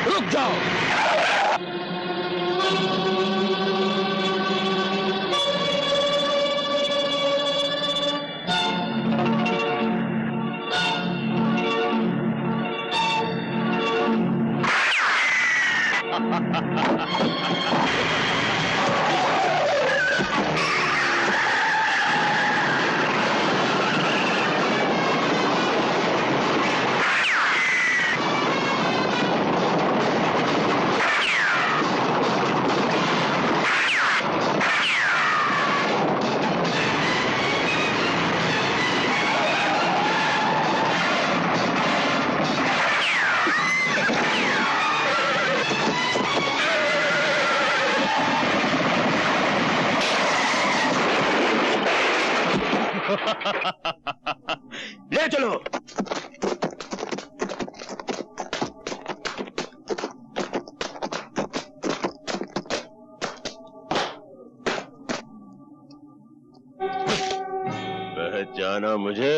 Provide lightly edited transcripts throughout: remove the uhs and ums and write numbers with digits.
रुक जाओ। ले चलो। पहचाना मुझे?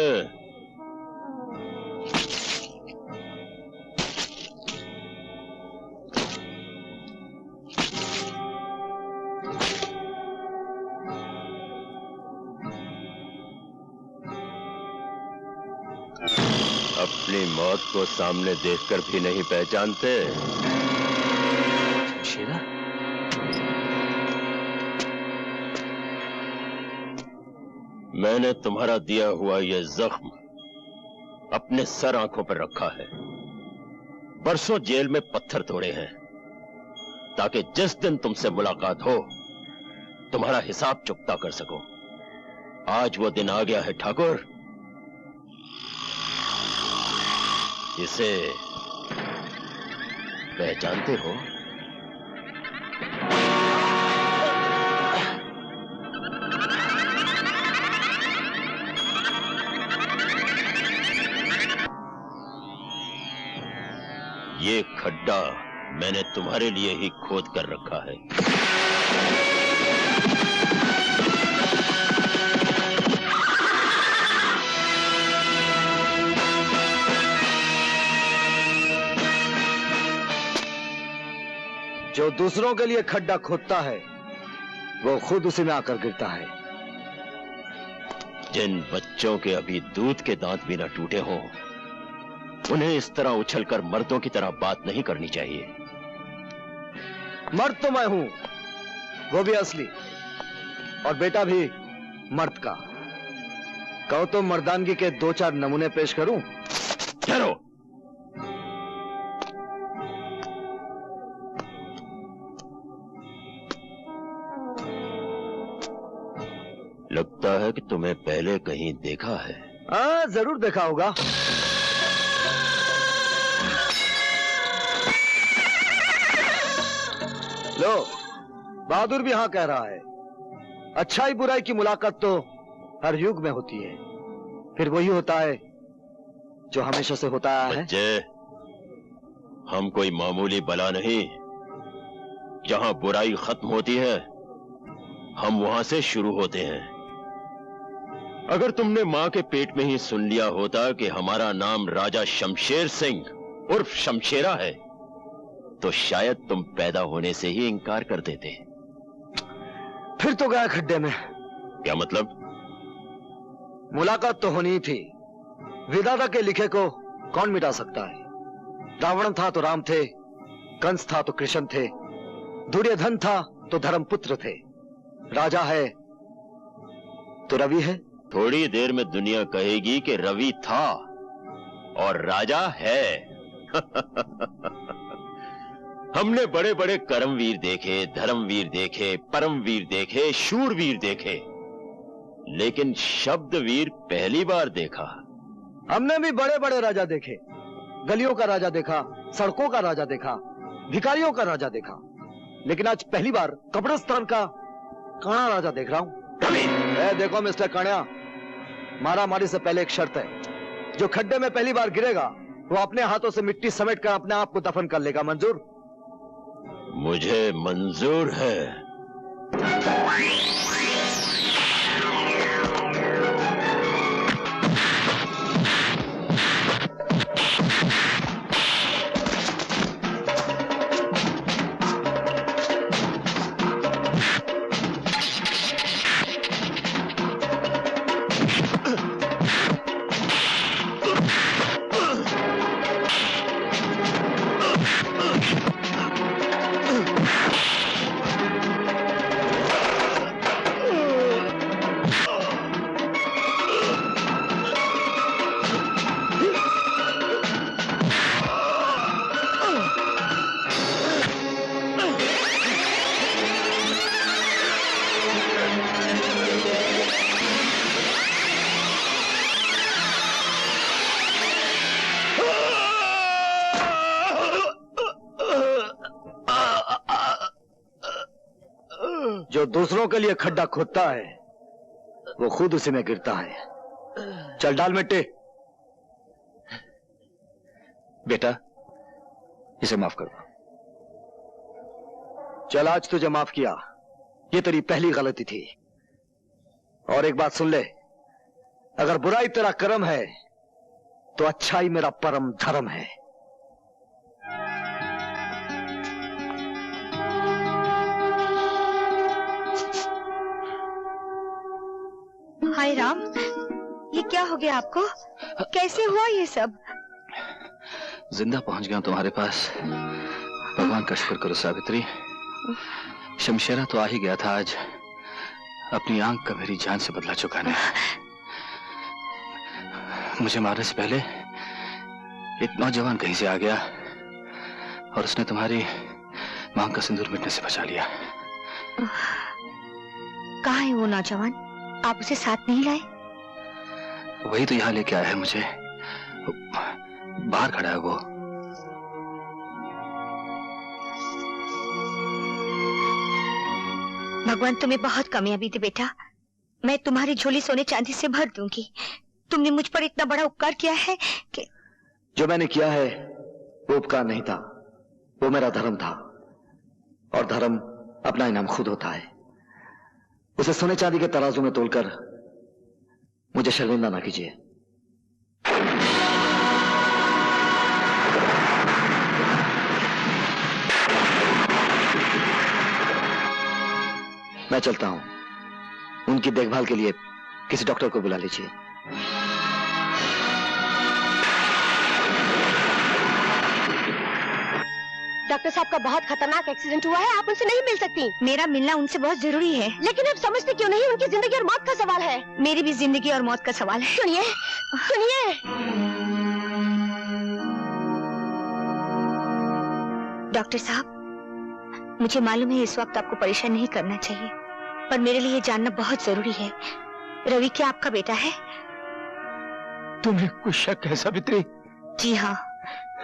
अपनी मौत को सामने देखकर भी नहीं पहचानते? शेरा? मैंने तुम्हारा दिया हुआ यह जख्म अपने सर आंखों पर रखा है। बरसों जेल में पत्थर तोड़े हैं ताकि जिस दिन तुमसे मुलाकात हो तुम्हारा हिसाब चुकता कर सकूं। आज वो दिन आ गया है ठाकुर। इसे पहचानते हो? ये खड्डा मैंने तुम्हारे लिए ही खोद कर रखा है। जो दूसरों के लिए खड्डा खोदता है वो खुद उसी में आकर गिरता है। जिन बच्चों के अभी दूध के दांत भी न टूटे हों उन्हें इस तरह उछलकर मर्दों की तरह बात नहीं करनी चाहिए। मर्द तो मैं हूं, वो भी असली, और बेटा भी मर्द का। कहो तो मर्दानगी के 2-4 नमूने पेश करूं? चलो। लगता है कि तुम्हें पहले कहीं देखा है। हाँ, जरूर देखा होगा। लो, बहादुर भी हाँ कह रहा है। अच्छाई बुराई की मुलाकात तो हर युग में होती है, फिर वही होता है जो हमेशा से होता है। बच्चे, हम कोई मामूली बला नहीं। जहां बुराई खत्म होती है हम वहां से शुरू होते हैं। अगर तुमने मां के पेट में ही सुन लिया होता कि हमारा नाम राजा शमशेर सिंह उर्फ शमशेरा है तो शायद तुम पैदा होने से ही इनकार कर देते। फिर तो गया खड्डे में। क्या मतलब? मुलाकात तो होनी ही थी। विधाता के लिखे को कौन मिटा सकता है? रावण था तो राम थे, कंस था तो कृष्ण थे, दुर्योधन था तो धर्मपुत्र थे, राजा है तो रवि है। थोड़ी देर में दुनिया कहेगी कि रवि था और राजा है। हमने बड़े बड़े कर्मवीर देखे, धर्मवीर देखे, परमवीर देखे, शूरवीर देखे, लेकिन शब्दवीर पहली बार देखा। हमने भी बड़े बड़े राजा देखे। गलियों का राजा देखा, सड़कों का राजा देखा, भिखारियों का राजा देखा, लेकिन आज पहली बार कब्रिस्तान का काना राजा देख रहा हूं। देखो मिस्टर कान्या, मारा मारी से पहले एक शर्त है। जो खड्डे में पहली बार गिरेगा वो अपने हाथों से मिट्टी समेट कर अपने आप को दफन कर लेगा। मंजूर? मुझे मंजूर है। जो दूसरों के लिए खड्डा खोदता है वो खुद उसी में गिरता है। चल डाल मिट्टी। बेटा, इसे माफ कर दो। चल, आज तुझे माफ किया, ये तेरी पहली गलती थी। और एक बात सुन ले, अगर बुराई तेरा कर्म है तो अच्छाई मेरा परम धर्म है। हाय राम, ये क्या हो गया आपको? कैसे हुआ ये सब? जिंदा पहुंच गया तुम्हारे पास। भगवान का शुक्र करो सावित्री। शमशेरा तो आ ही गया था आज, अपनी आंख का मेरी जान से बदला चुकाने। मुझे मारने से पहले एक नौजवान कहीं से आ गया और उसने तुम्हारी मांग का सिंदूर मिटने से बचा लिया। कहाँ है वो नौजवान? आप उसे साथ नहीं लाए? वही तो यहाँ लेके आया है मुझे। बाहर खड़ा है वो। भगवान तुम्हें बहुत कमियां भी दी बेटा। मैं तुम्हारी झोली सोने चांदी से भर दूंगी। तुमने मुझ पर इतना बड़ा उपकार किया है कि... जो मैंने किया है वो उपकार नहीं था, वो मेरा धर्म था। और धर्म अपना इनाम खुद होता है। उसे सोने चांदी के तराजू में तोलकर मुझे शर्मिंदा ना कीजिए। मैं चलता हूं। उनकी देखभाल के लिए किसी डॉक्टर को बुला लीजिए। डॉक्टर साहब का बहुत खतरनाक एक्सीडेंट हुआ है, आप उनसे नहीं मिल सकती। मेरा मिलना उनसे बहुत जरूरी है। लेकिन आप समझते क्यों नहीं? उनकी जिंदगी और मौत का सवाल है। मेरी भी जिंदगी और मौत का सवाल है। सुनिए सुनिए। डॉक्टर साहब, मुझे मालूम है इस वक्त आपको परेशान नहीं करना चाहिए, पर मेरे लिए जानना बहुत जरूरी है। रवि क्या आपका बेटा है? तुम्हें कुछ शक है सावित्री? जी हाँ,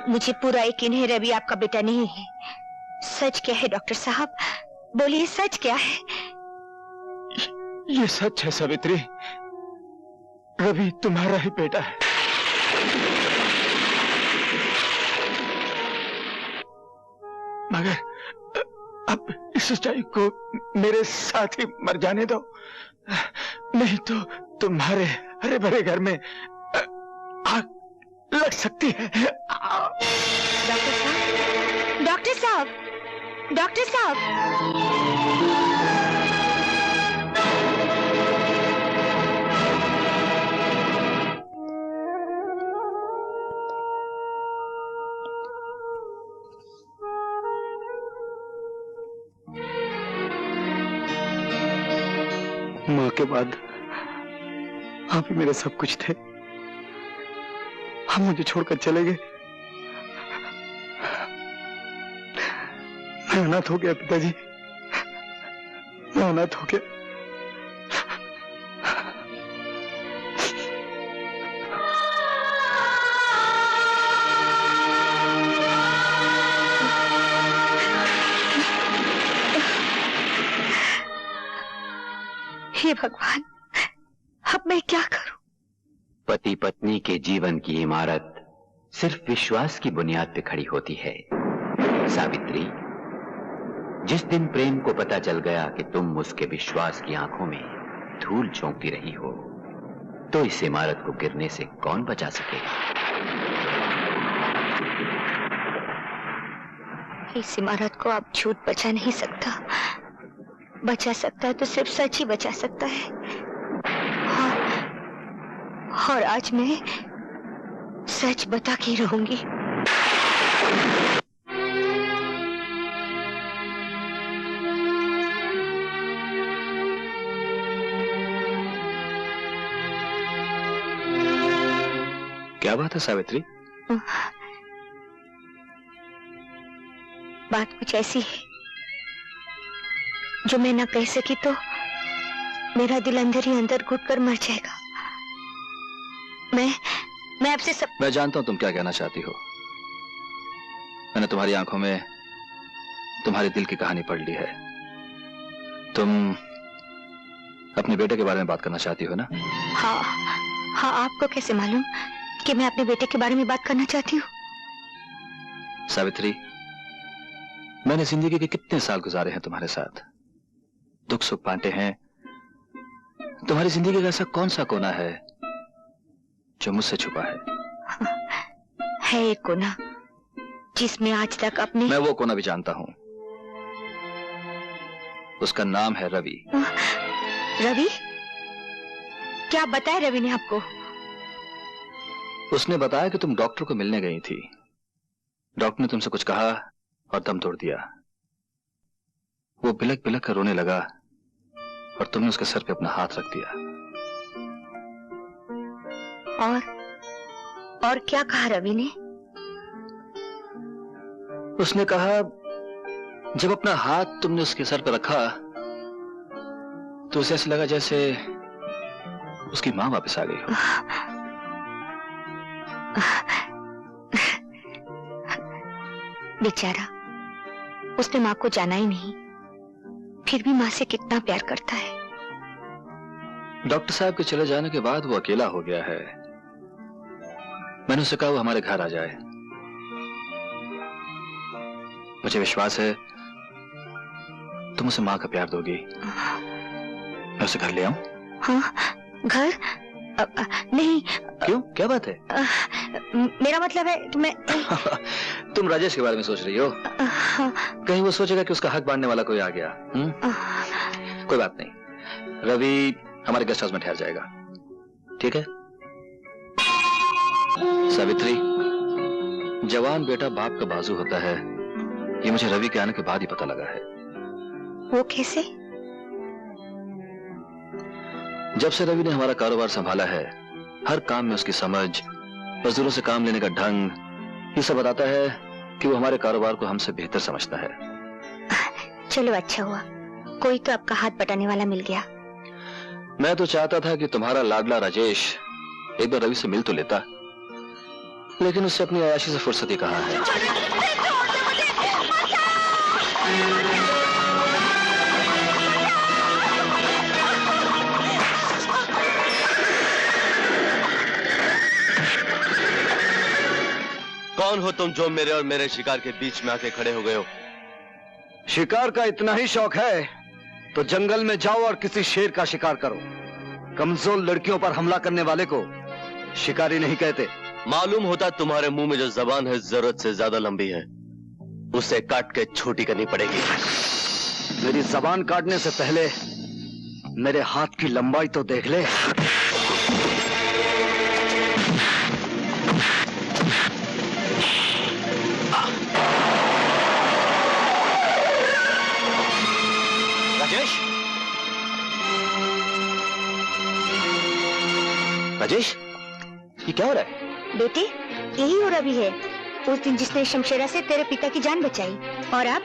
मुझे पूरा यकीन है रवि आपका बेटा नहीं है। सच क्या है डॉक्टर साहब? बोलिए, सच क्या है? ये सच है सावित्री, रवि तुम्हारा ही बेटा है। मगर अब इस सच्चाई को मेरे साथ ही मर जाने दो, नहीं तो तुम्हारे हरे भरे घर में आग लग सकती है। डॉक्टर साहब, डॉक्टर साहब, डॉक्टर साहब। माँ के बाद आप ही मेरे सब कुछ थे। हम मुझे छोड़कर चले गए। मैं अनाथ हो गया पिताजी, मैं अनाथ हो गया। हे भगवान, अब मैं क्या करूं? पति पत्नी के जीवन की इमारत सिर्फ विश्वास की बुनियाद पे खड़ी होती है। सावित्री, जिस दिन प्रेम को पता चल गया कि तुम उसके विश्वास की आंखों में धूल झोंकती रही हो, तो इस इमारत को गिरने से कौन बचा सकेगा? इस इमारत को अब झूठ बचा नहीं सकता। बचा सकता है तो सिर्फ सच ही बचा सकता है। और आज मैं सच बता के रहूंगी। क्या बात है सावित्री? बात कुछ ऐसी है जो मैं ना कह सकी तो मेरा दिल अंदर ही अंदर घुट कर मर जाएगा। मैं आपसे सब... मैं जानता हूं तुम क्या कहना चाहती हो। मैंने तुम्हारी आंखों में तुम्हारे दिल की कहानी पढ़ ली है। तुम अपने बेटे के बारे में बात करना चाहती हो ना? हाँ हाँ, आपको कैसे मालूम कि मैं अपने बेटे के बारे में बात करना चाहती हूँ? सावित्री, मैंने जिंदगी के कितने साल गुजारे हैं तुम्हारे साथ, दुख सुख बांटे हैं। तुम्हारी जिंदगी का ऐसा कौन सा कोना है जो मुझसे छुपा है एक कोना जिसमें आज तक अपने... मैं वो कोना भी जानता हूं। उसका नाम है रवि। रवि? क्या बताया रवि ने आपको? उसने बताया कि तुम डॉक्टर को मिलने गई थी। डॉक्टर ने तुमसे कुछ कहा और दम तोड़ दिया। वो बिलक बिलक कर रोने लगा और तुमने उसके सर पे अपना हाथ रख दिया। और क्या कहा रवि ने? उसने कहा जब अपना हाथ तुमने उसके सर पर रखा तो उसे ऐसा लगा जैसे उसकी मां वापस आ गई हो। बेचारा, उसने मां को जाना ही नहीं, फिर भी मां से कितना प्यार करता है। डॉक्टर साहब के चले जाने के बाद वो अकेला हो गया है। मैंने उसे कहा वो हमारे घर आ जाए। मुझे विश्वास है तुम उसे मां का प्यार दोगी। मैं उसे घर ले आऊं? हाँ, घर? नहीं। क्यों, क्या बात है? मेरा मतलब है कि मैं... तुम राजेश के बारे में सोच रही हो? कहीं वो सोचेगा कि उसका हक बांटने वाला कोई आ गया। कोई बात नहीं, रवि हमारे गेस्ट हाउस में ठहर जाएगा, ठीक है? सावित्री, जवान बेटा बाप का बाजू होता है, ये मुझे रवि के आने के बाद ही पता लगा है। वो कैसे? जब से रवि ने हमारा कारोबार संभाला है, हर काम में उसकी समझ, मजदूरों से काम लेने का ढंग, ये सब बताता है कि वो हमारे कारोबार को हमसे बेहतर समझता है। चलो अच्छा हुआ, कोई तो आपका हाथ बटाने वाला मिल गया। मैं तो चाहता था कि तुम्हारा लाडला राजेश एक बार रवि से मिल तो लेता, लेकिन उससे अपनी अयाशी से फुर्सत ही कहाँ है। कौन हो तुम जो मेरे और मेरे शिकार के बीच में आके खड़े हो गए हो? शिकार का इतना ही शौक है तो जंगल में जाओ और किसी शेर का शिकार करो। कमजोर लड़कियों पर हमला करने वाले को शिकारी नहीं कहते। मालूम होता तुम्हारे मुंह में जो जबान है जरूरत से ज्यादा लंबी है, उसे काट के छोटी करनी पड़ेगी। मेरी जबान काटने से पहले मेरे हाथ की लंबाई तो देख ले। राजेश, राजेश, ये क्या हो रहा है? बेटे, यही हो रवि है, उस दिन जिसने शमशेरा से तेरे पिता की जान बचाई, और अब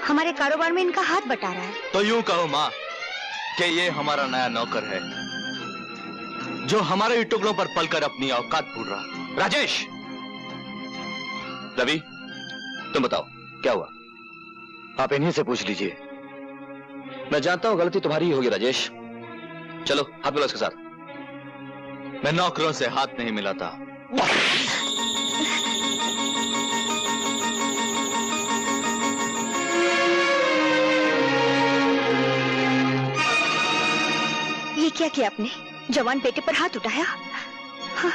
हमारे कारोबार में इनका हाथ बटा रहा है। तो यूं कहो माँ कि ये हमारा नया नौकर है, जो हमारे टुकड़ों पर पलकर अपनी औकात भूल रहा। राजेश! रवि, तुम बताओ क्या हुआ? आप इन्हीं से पूछ लीजिए। मैं जानता हूं गलती तुम्हारी ही होगी राजेश। चलो हाथ मिलाओ इसके साथ। मैं नौकरों से हाथ नहीं मिलाता। ये क्या किया आपने? जवान बेटे पर हाथ उठाया? हाँ।